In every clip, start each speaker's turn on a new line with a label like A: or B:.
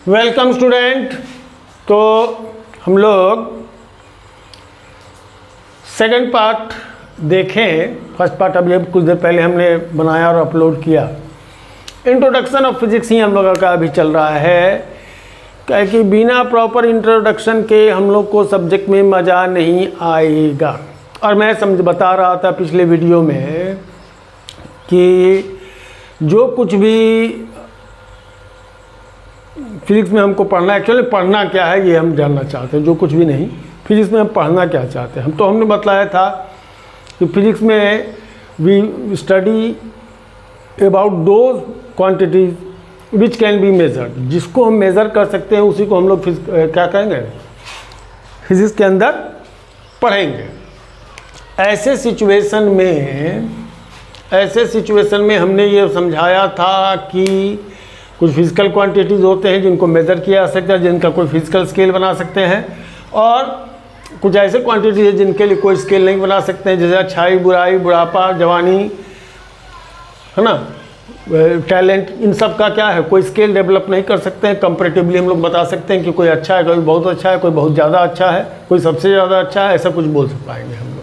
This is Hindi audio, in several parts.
A: Welcome student. तो हम लोग सेकंड पार्ट देखें। फर्स्ट पार्ट अभी कुछ देर पहले हमने बनाया और अपलोड किया। इंट्रोडक्शन ऑफ फिजिक्स ही हम लोगों का अभी चल रहा है, क्या कि बिना प्रॉपर इंट्रोडक्शन के हम लोग को सब्जेक्ट में मज़ा नहीं आएगा। और मैं बता रहा था पिछले वीडियो में कि जो कुछ भी फिजिक्स में हमको पढ़ना, एक्चुअली पढ़ना क्या है ये हम जानना चाहते हैं। जो कुछ भी नहीं, फिजिक्स में हम पढ़ना क्या चाहते हैं। हमने बताया था कि फिजिक्स में we study about those quantities which can be measured. जिसको हम मेज़र कर सकते हैं उसी को हम लोग क्या करेंगे, फिजिक्स के अंदर पढ़ेंगे। ऐसे सिचुएशन में हमने ये समझाया था कि कुछ फिजिकल क्वांटिटीज़ होते हैं जिनको मेज़र किया जा सकता है, जिनका कोई फिजिकल स्केल बना सकते हैं, और कुछ ऐसे क्वांटिटीज है जिनके लिए कोई स्केल नहीं बना सकते हैं, जैसे अच्छाई, बुराई, बुढ़ापा, जवानी, है ना, टैलेंट। इन सब का क्या है, कोई स्केल डेवलप नहीं कर सकते हैं। कंपैरेटिवली हम लोग बता सकते हैं कि कोई अच्छा है, कोई बहुत अच्छा है, कोई बहुत ज़्यादा अच्छा है, कोई सबसे ज़्यादा अच्छा है, ऐसा कुछ बोल पाएंगे हम लोग।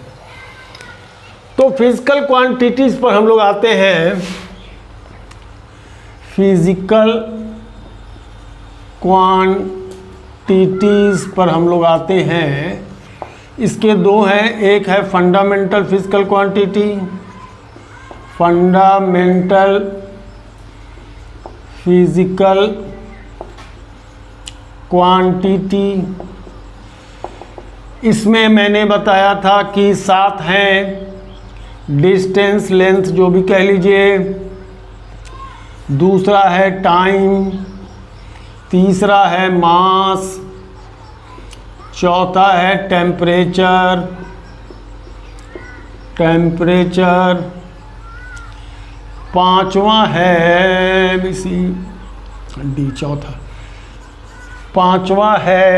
A: तो फिजिकल क्वांटिटीज़ पर हम लोग आते हैं। फिजिकल क्वांटिटीज़ पर हम लोग आते हैं। इसके दो हैं, एक है fundamental physical quantity, fundamental physical quantity. इसमें मैंने बताया था कि 7 हैं, डिस्टेंस, लेंथ जो भी कह लीजिए, दूसरा है टाइम, तीसरा है मास, चौथा है टेम्परेचर, पांचवा है चौथा, पांचवा है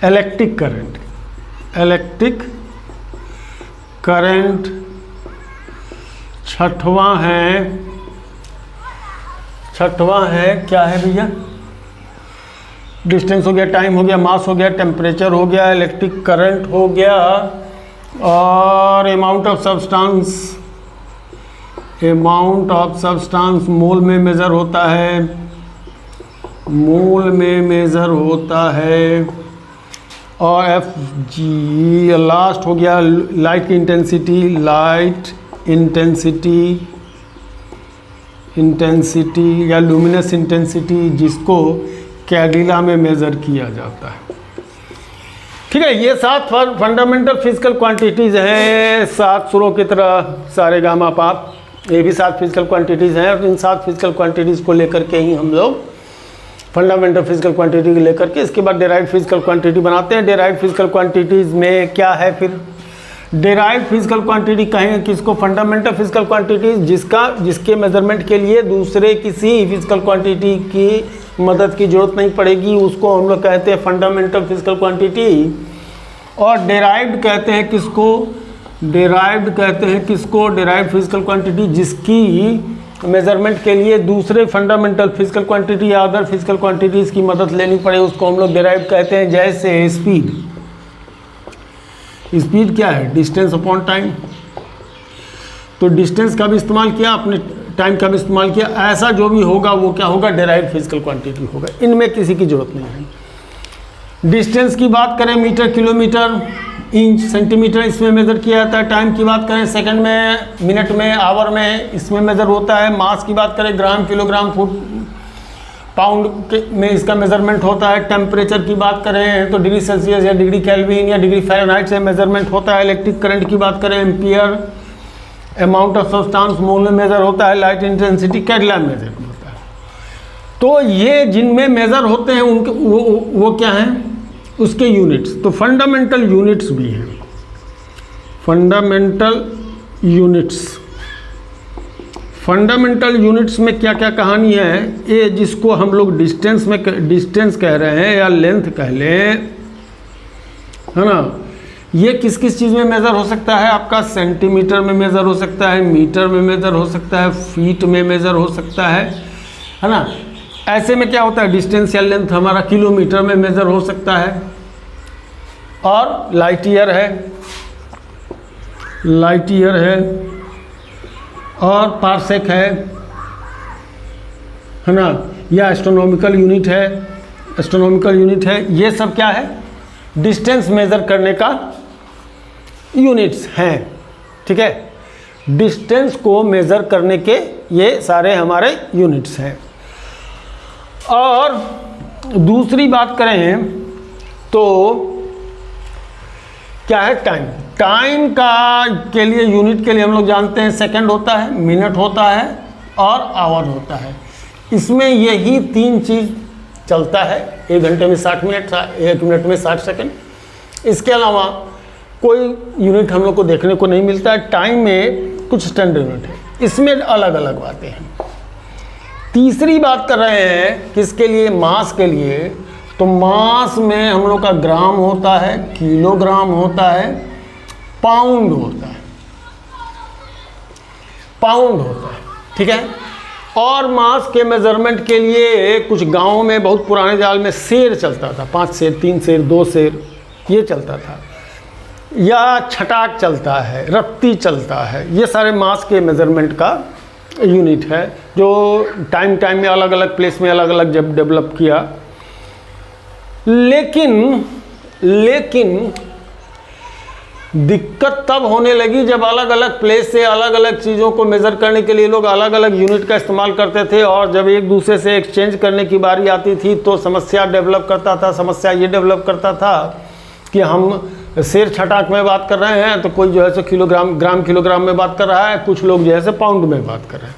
A: इलेक्ट्रिक करंट, छठवां है क्या है भैया, डिस्टेंस हो गया, टाइम हो गया, मास हो गया, टेम्परेचर हो गया, इलेक्ट्रिक करंट हो गया, और अमाउंट ऑफ सब्सटेंस मोल में मेज़र होता है, और FG लास्ट हो गया लाइट इंटेंसिटी या लुमिनस इंटेंसिटी, जिसको कैडिला में मेज़र किया जाता है। ठीक है, ये 7 फंडामेंटल फिजिकल क्वांटिटीज़ हैं। 7 सुरों की तरह सारे गामा पाप, ये भी 7 फिजिकल क्वांटिटीज़ हैं। और इन 7 फिजिकल क्वांटिटीज़ को लेकर के ही हम लोग फंडामेंटल फिजिकल क्वांटिटी को लेकर के इसके बाद डेराइव्ड फिजिकल क्वांटिटी बनाते हैं। डेराइव्ड फिजिकल क्वांटिटीज़ में क्या है, फिर डेराइव्ड फिजिकल क्वांटिटी कहेंगे किसको, फंडामेंटल फिजिकल क्वांटिटीज जिसके मेजरमेंट के लिए दूसरे किसी फिजिकल क्वांटिटी की मदद की जरूरत नहीं पड़ेगी, उसको हम लोग कहते हैं फंडामेंटल फिजिकल क्वांटिटी। और डेराइव्ड कहते हैं किसको, डेराइव्ड फिजिकल क्वांटिटी जिसकी मेजरमेंट के लिए दूसरे फंडामेंटल फिजिकल क्वांटिटी या अदर फिजिकल क्वांटिटीज़ की मदद लेनी पड़े, उसको हम लोग डेराइव्ड कहते हैं। जैसे स्पीड क्या है, डिस्टेंस अपॉन टाइम। तो डिस्टेंस का भी इस्तेमाल किया, अपने टाइम का भी इस्तेमाल किया, ऐसा जो भी होगा वो क्या होगा, डेराइव्ड फिजिकल क्वांटिटी होगा। इनमें किसी की जरूरत नहीं है। डिस्टेंस की बात करें, मीटर, किलोमीटर, इंच, सेंटीमीटर, इसमें मेज़र किया जाता है। टाइम की बात करें, सेकंड में, मिनट में, आवर में, इसमें मेज़र होता है। मास की बात करें, ग्राम, किलोग्राम, फुट, पाउंड में इसका मेजरमेंट होता है। टेम्परेचर की बात करें तो डिग्री सेल्सियस या डिग्री केल्विन या डिग्री फ़ारेनहाइट से मेजरमेंट होता है। इलेक्ट्रिक करंट की बात करें, एम्पियर, अमाउंट ऑफ सब्सटेंस मोल में मेज़र होता है। लाइट इंटेंसिटी कैडिला में मेज़र होता है। तो ये जिनमें मेज़र होते हैं उनके वो क्या हैं, उसके यूनिट्स। तो फंडामेंटल यूनिट्स भी हैं, फंडामेंटल यूनिट्स में क्या क्या कहानी है, ये जिसको हम लोग डिस्टेंस कह रहे हैं या लेंथ कह लें, है ना, ये किस किस चीज़ में मेज़र हो सकता है आपका, सेंटीमीटर में मेज़र हो सकता है, मीटर में मेज़र हो सकता है, फीट में मेज़र हो सकता है ना। ऐसे में क्या होता है, डिस्टेंस या लेंथ हमारा किलोमीटर में मेज़र हो सकता है, और लाइट ईयर है और पारसेक है ना, या एस्ट्रोनॉमिकल यूनिट है। ये सब क्या है, डिस्टेंस मेज़र करने का यूनिट्स हैं, ठीक है। डिस्टेंस को मेज़र करने के ये सारे हमारे यूनिट्स हैं। और दूसरी बात करें तो क्या है, टाइम का के लिए यूनिट के लिए हम लोग जानते हैं सेकंड होता है, मिनट होता है और आवर होता है। इसमें यही 3 चीज़ चलता है। 1 घंटे में 60 मिनट, 1 मिनट में 60 सेकंड। इसके अलावा कोई यूनिट हम लोग को देखने को नहीं मिलता है। टाइम में कुछ स्टैंडर्ड यूनिट है, इसमें अलग अलग बातें हैं। तीसरी बात कर रहे हैं किसके लिए, मास के लिए। तो मास में हम लोग का ग्राम होता है, किलोग्राम होता है, पाउंड होता है, ठीक है। और मास के मेज़रमेंट के लिए कुछ गांवों में बहुत पुराने जाल में सेर चलता था, 5 सेर, 3 सेर, 2 सेर, ये चलता था, या छटाक चलता है, रत्ती चलता है। ये सारे मास के मेज़रमेंट का यूनिट है, जो टाइम में अलग अलग प्लेस में अलग अलग जब डेवलप किया। लेकिन दिक्कत तब होने लगी जब अलग अलग प्लेस से अलग अलग चीज़ों को मेज़र करने के लिए लोग अलग अलग यूनिट का इस्तेमाल करते थे, और जब एक दूसरे से एक्सचेंज करने की बारी आती थी तो समस्या डेवलप करता था कि हम सेर छटाक में बात कर रहे हैं तो कोई जो है सो किलोग्राम में बात कर रहा है, कुछ लोग जो है सो पाउंड में बात कर रहे हैं।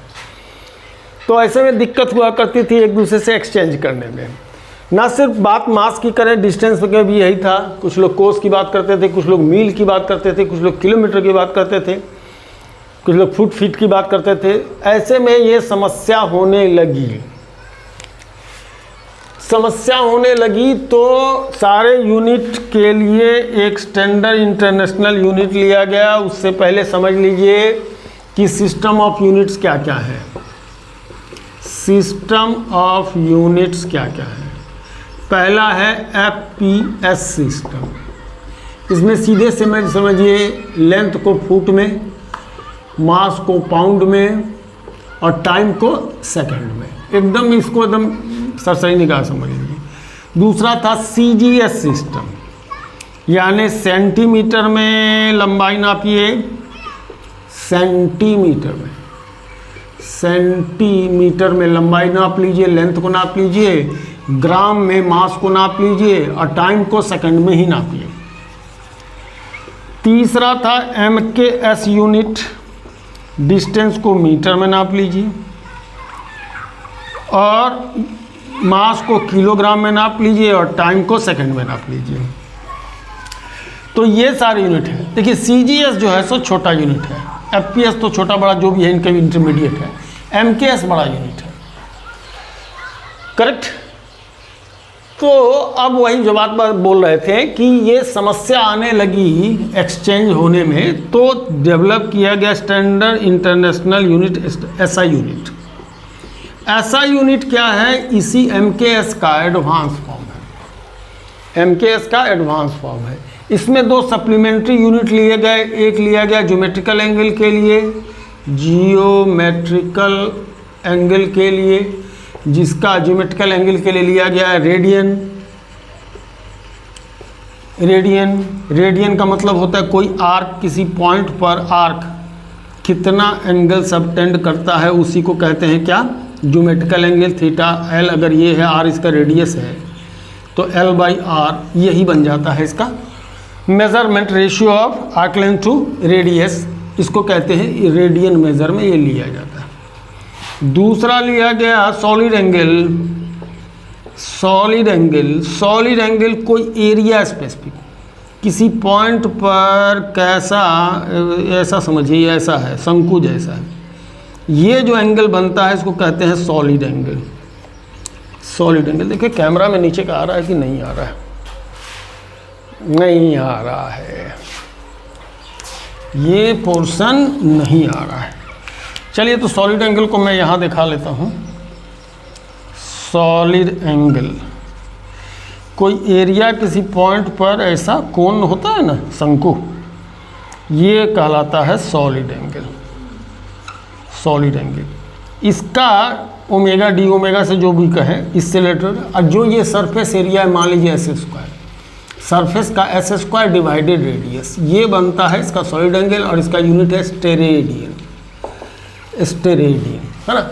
A: तो ऐसे में दिक्कत हुआ करती थी एक दूसरे से एक्सचेंज करने में। ना सिर्फ बात मास की करें, डिस्टेंस के भी यही था। कुछ लोग कोस की बात करते थे, कुछ लोग मील की बात करते थे, कुछ लोग किलोमीटर की बात करते थे, कुछ लोग फुट फीट की बात करते थे। ऐसे में ये समस्या होने लगी तो सारे यूनिट के लिए एक स्टैंडर्ड इंटरनेशनल यूनिट लिया गया। उससे पहले समझ लीजिए कि सिस्टम ऑफ यूनिट्स क्या क्या है। सिस्टम ऑफ यूनिट्स क्या क्या है। पहला है FPS सिस्टम। इसमें सीधे से समझिए लेंथ को फुट में, मास को पाउंड में और टाइम को सेकंड में। एकदम इसको एकदम सरसरी निगाह समझ लीजिए। दूसरा था CGS सिस्टम, यानी सेंटीमीटर में लंबाई नापिए, सेंटीमीटर में लंबाई नाप लीजिए, लेंथ को नाप लीजिए, ग्राम में मास को नाप लीजिए और टाइम को सेकंड में ही नापिए। तीसरा था MKS यूनिट, डिस्टेंस को मीटर में नाप लीजिए और मास को किलोग्राम में नाप लीजिए और टाइम को सेकंड में नाप लीजिए। तो ये सारे यूनिट है। देखिए CGS जो है सो छोटा यूनिट है, FPS तो छोटा बड़ा जो भी है इनके भी इंटरमीडिएट है, MKS बड़ा यूनिट है, करेक्ट। तो अब वही जो बात बोल रहे थे कि ये समस्या आने लगी एक्सचेंज होने में, तो डेवलप किया गया standard international unit, SI unit. SI unit क्या है, इसी MKS का एडवांस फॉर्म है। MKS का एडवांस फॉर्म है। इसमें 2 सप्लीमेंट्री यूनिट लिए गए। एक लिया गया ज्योमेट्रिकल एंगल के लिए, जिसका ज्योमेट्रिकल एंगल के लिए लिया गया है रेडियन का मतलब होता है कोई आर्क, किसी पॉइंट पर आर्क कितना एंगल सबटेंड करता है उसी को कहते हैं क्या, ज्योमेट्रिकल एंगल। थीटा L अगर ये है, R इसका रेडियस है, तो L/R यही बन जाता है इसका measurement ratio of arc length to radius. इसको कहते हैं रेडियन मेजर में ये लिया जाता है। दूसरा लिया गया सॉलिड एंगल कोई एरिया स्पेसिफिक, किसी पॉइंट पर कैसा, ऐसा समझिए ऐसा है, शंकु जैसा है, ये जो एंगल बनता है इसको कहते हैं सॉलिड एंगल। देखिए कैमरा में नीचे का आ रहा है कि नहीं आ रहा है, नहीं आ रहा है, ये पोर्शन नहीं आ रहा है। चलिए तो सॉलिड एंगल को मैं यहाँ दिखा लेता हूँ। सॉलिड एंगल, कोई एरिया किसी पॉइंट पर ऐसा कोण होता है ना, शंकु, ये कहलाता है सॉलिड एंगल। सॉलिड एंगल इसका ओमेगा डी ओमेगा से जो भी कहें इससे रिलेटेड, और जो ये सरफेस एरिया है मान लीजिए एस स्क्वायर, सरफेस का एस स्क्वायर डिवाइडेड रेडियस, ये बनता है इसका सॉलिड एंगल और इसका यूनिट है स्टेरेडियन। स्टेरेडियन है ना,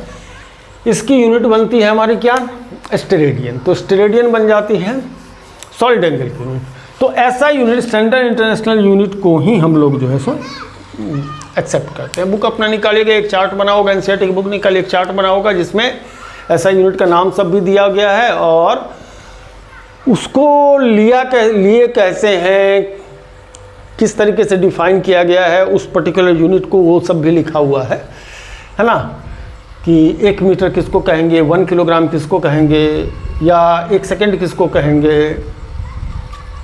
A: इसकी यूनिट बनती है हमारी क्या, स्टेरेडियन। तो स्टेरेडियन बन जाती है सॉलिड एंगल की यूनिट। तो ऐसा यूनिट स्टैंडर्ड इंटरनेशनल यूनिट को ही हम लोग जो है सो एक्सेप्ट करते हैं। बुक अपना निकालिएगा, एक चार्ट बना होगा, एनसीईआरटी की बुक निकालिए, एक चार्ट बना होगा जिसमें ऐसा यूनिट का नाम सब भी दिया गया है और उसको लिए कैसे हैं, किस तरीके से डिफाइन किया गया है उस पर्टिकुलर यूनिट को, वो सब भी लिखा हुआ है ना, कि 1 मीटर किसको कहेंगे, 1 किलोग्राम किसको कहेंगे, या 1 सेकेंड किसको कहेंगे,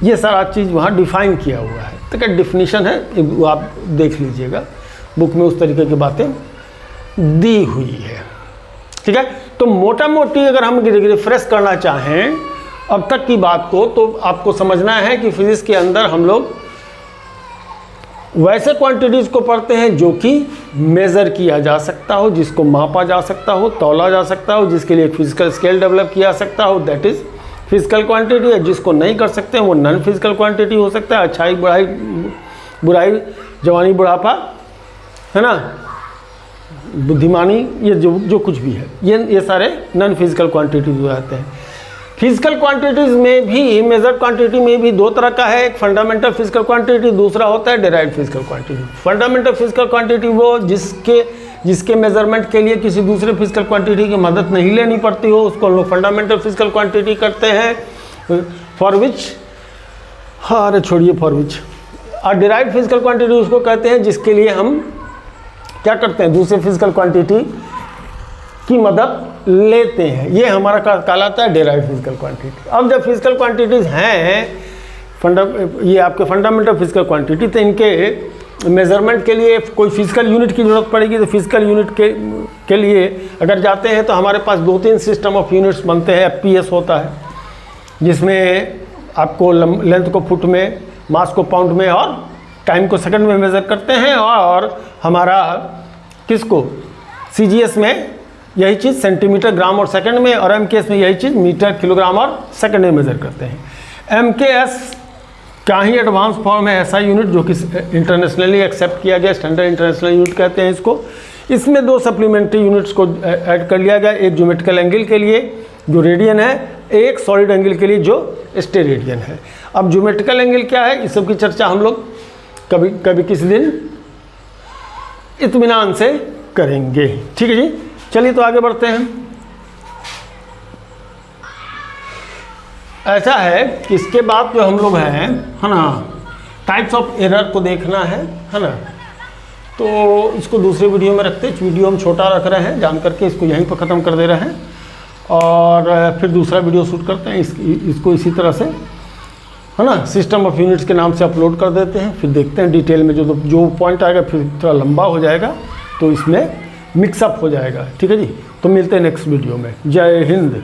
A: ये सारा चीज़ वहाँ डिफाइन किया हुआ है। तो क्या डिफिनीशन है, वो आप देख लीजिएगा, बुक में उस तरीके की बातें दी हुई है। ठीक है, तो मोटा मोटी अगर हम रिफ्रेश करना चाहें अब तक की बात को, तो आपको समझना है कि फिजिक्स के अंदर हम लोग वैसे क्वांटिटीज़ को पढ़ते हैं जो कि मेज़र किया जा सकता हो, जिसको मापा जा सकता हो, तौला जा सकता हो, जिसके लिए एक फिजिकल स्केल डेवलप किया जा सकता हो, दैट इज़ फिजिकल क्वांटिटी है। जिसको नहीं कर सकते हैं वो नॉन फिजिकल क्वांटिटी हो सकता है, अच्छाई बुराई जवानी बुढ़ापा है ना, बुद्धिमानी, ये जो कुछ भी है, ये सारे नॉन फिजिकल क्वांटिटीज हो जाते हैं। फिजिकल क्वांटिटीज़ में भी, मेजर्ड क्वांटिटी में भी 2 तरह का है, एक फंडामेंटल फिजिकल क्वांटिटी, दूसरा होता है derived physical quantity. Fundamental physical quantity वो जिसके मेजरमेंट के लिए किसी दूसरे फिजिकल क्वांटिटी की मदद नहीं लेनी पड़ती हो, उसको हम लोग फंडामेंटल फिजिकल क्वांटिटी करते हैं। फॉर विच, अरे छोड़िए फॉर विच, और डेराइव्ड फिजिकल क्वांटिटी उसको कहते हैं जिसके लिए हम क्या करते हैं, दूसरे फिजिकल क्वांटिटी की मदद लेते हैं। ये हमारा कहलाता है डेराइव्ड फिजिकल क्वांटिटी। अब जब फिजिकल क्वांटिटीज़ हैं ये आपके फंडामेंटल फिजिकल क्वांटिटी, तो इनके मेज़रमेंट के लिए कोई फिजिकल यूनिट की ज़रूरत पड़ेगी। तो फिजिकल यूनिट के लिए अगर जाते हैं तो हमारे पास 2-3 सिस्टम ऑफ यूनिट्स बनते हैं। FPS होता है जिसमें आपको लेंथ को फुट में, मास को पाउंड में और टाइम को सेकंड में मेज़र करते हैं, और हमारा किसको CGS में यही चीज़ सेंटीमीटर ग्राम और सेकंड में, और MKS में यही चीज़ मीटर किलोग्राम और सेकंड में मेज़र करते हैं। MKS का ही एडवांस फॉर्म है, ऐसा यूनिट जो कि इंटरनेशनली एक्सेप्ट किया गया, स्टैंडर्ड इंटरनेशनल यूनिट कहते हैं इसको। इसमें 2 सप्लीमेंट्री यूनिट्स को ऐड कर लिया गया, एक ज्योमेट्रिकल एंगल के लिए जो रेडियन है, एक सॉलिड एंगल के लिए जो स्टेरेडियन है। अब ज्योमेट्रिकल एंगल क्या है, इस सब की चर्चा हम लोग कभी किसी दिन इत्मीनान से करेंगे। ठीक है जी, चलिए तो आगे बढ़ते हैं। ऐसा है कि इसके बाद जो हम लोग हैं है ना, टाइप्स ऑफ एरर को देखना है ना, तो इसको दूसरे वीडियो में रखते हैं। वीडियो हम छोटा रख रहे हैं जान करके, इसको यहीं पर ख़त्म कर दे रहे हैं और फिर दूसरा वीडियो शूट करते हैं इसको इसी तरह से है ना, सिस्टम ऑफ यूनिट्स के नाम से अपलोड कर देते हैं। फिर देखते हैं डिटेल में जो पॉइंट आएगा, फिर थोड़ा लंबा हो जाएगा तो इसमें मिक्सअप हो जाएगा। ठीक है जी, तो मिलते हैं नेक्स्ट वीडियो में। जय हिंद।